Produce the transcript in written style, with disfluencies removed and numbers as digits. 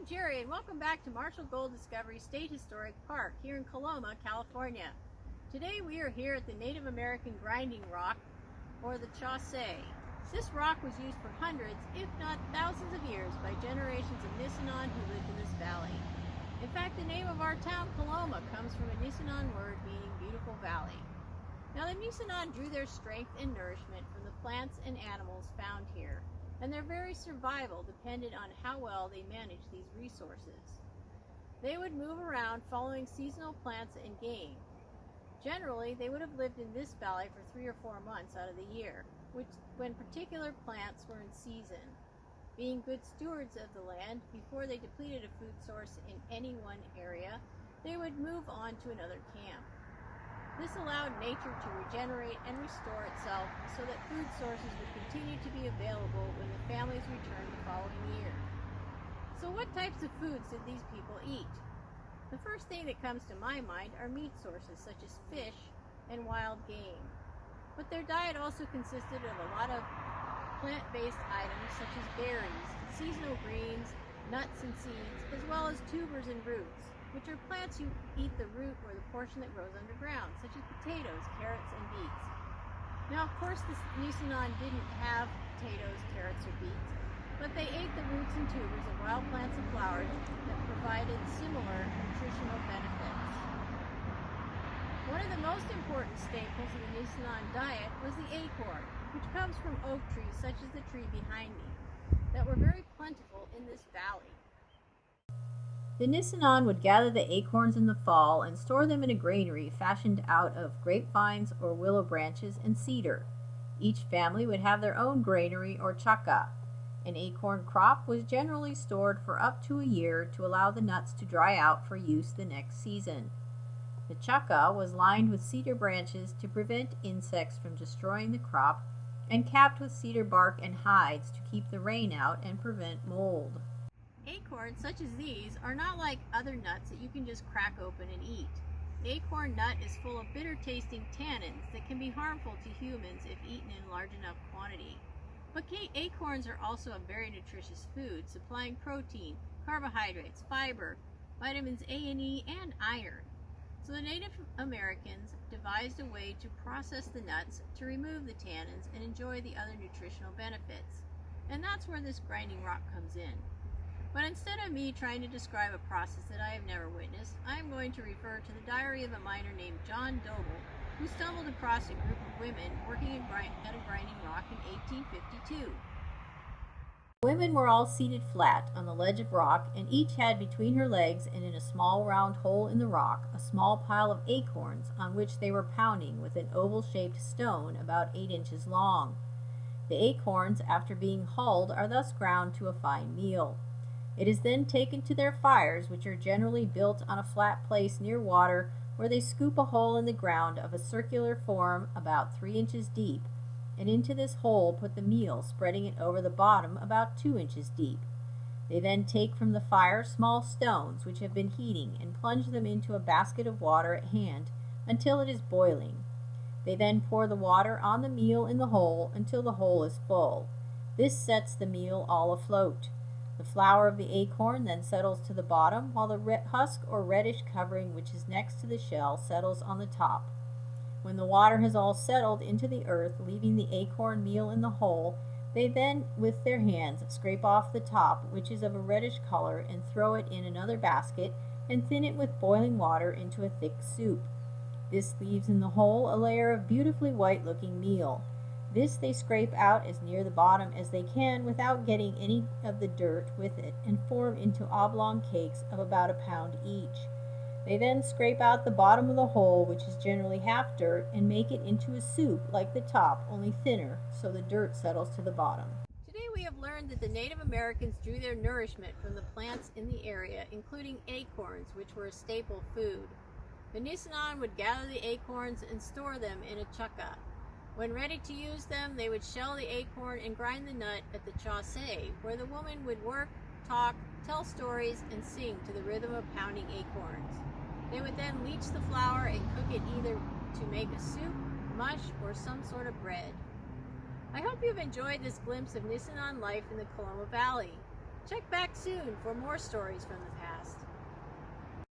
Jerry, and welcome back to Marshall Gold Discovery State Historic Park here in Coloma, California. Today we are here at the Native American grinding rock, or the Chaussee. This rock was used for hundreds, if not thousands of years by generations of Nisenan who lived in this valley. In fact, the name of our town, Coloma, comes from a Nisenan word meaning beautiful valley. Now the Nisenan drew their strength and nourishment from the plants and animals found here, and their very survival depended on how well they managed these resources. They would move around following seasonal plants and game. Generally, they would have lived in this valley for 3 or 4 months out of the year, when particular plants were in season. Being good stewards of the land, before they depleted a food source in any one area, they would move on to another camp. This allowed nature to regenerate and restore itself so that food sources would continue to be available when the families returned the following year. So what types of foods did these people eat? The first thing that comes to my mind are meat sources such as fish and wild game. But their diet also consisted of a lot of plant-based items such as berries, seasonal greens, nuts and seeds, as well as tubers and roots, which are plants you eat the root or the portion that grows underground, such as potatoes, carrots, and beets. Now, of course, the Nisenan didn't have potatoes, carrots, or beets, but they ate the roots and tubers of wild plants and flowers that provided similar nutritional benefits. One of the most important staples of the Nisenan diet was the acorn, which comes from oak trees, such as the tree behind me, that were very plentiful in this valley. The Nisenan would gather the acorns in the fall and store them in a granary fashioned out of grapevines or willow branches and cedar. Each family would have their own granary or chaka. An acorn crop was generally stored for up to a year to allow the nuts to dry out for use the next season. The chaka was lined with cedar branches to prevent insects from destroying the crop and capped with cedar bark and hides to keep the rain out and prevent mold. Acorns such as these are not like other nuts that you can just crack open and eat. The acorn nut is full of bitter-tasting tannins that can be harmful to humans if eaten in large enough quantity. But acorns are also a very nutritious food, supplying protein, carbohydrates, fiber, vitamins A and E, and iron. So the Native Americans devised a way to process the nuts to remove the tannins and enjoy the other nutritional benefits. And that's where this grinding rock comes in. But instead of me trying to describe a process that I have never witnessed, I am going to refer to the diary of a miner named John Doble, who stumbled across a group of women working at a grinding rock in 1852. The women were all seated flat on the ledge of rock, and each had between her legs and in a small round hole in the rock a small pile of acorns on which they were pounding with an oval-shaped stone about 8 inches long. The acorns, after being hulled, are thus ground to a fine meal. It is then taken to their fires, which are generally built on a flat place near water, where they scoop a hole in the ground of a circular form about 3 inches deep, and into this hole put the meal, spreading it over the bottom about 2 inches deep. They then take from the fire small stones which have been heating and plunge them into a basket of water at hand until it is boiling. They then pour the water on the meal in the hole until the hole is full. This sets the meal all afloat. The flour of the acorn then settles to the bottom, while the husk or reddish covering which is next to the shell settles on the top. When the water has all settled into the earth, leaving the acorn meal in the hole, they then, with their hands, scrape off the top, which is of a reddish color, and throw it in another basket, and thin it with boiling water into a thick soup. This leaves in the hole a layer of beautifully white-looking meal. This they scrape out as near the bottom as they can without getting any of the dirt with it, and form into oblong cakes of about a pound each. They then scrape out the bottom of the hole, which is generally half dirt, and make it into a soup like the top, only thinner, so the dirt settles to the bottom. Today we have learned that the Native Americans drew their nourishment from the plants in the area, including acorns, which were a staple food. The Nisenan would gather the acorns and store them in a chaka. When ready to use them, they would shell the acorn and grind the nut at the Chaussee, where the woman would work, talk, tell stories, and sing to the rhythm of pounding acorns. They would then leach the flour and cook it either to make a soup, mush, or some sort of bread. I hope you've enjoyed this glimpse of Nisenan life in the Coloma Valley. Check back soon for more stories from the past.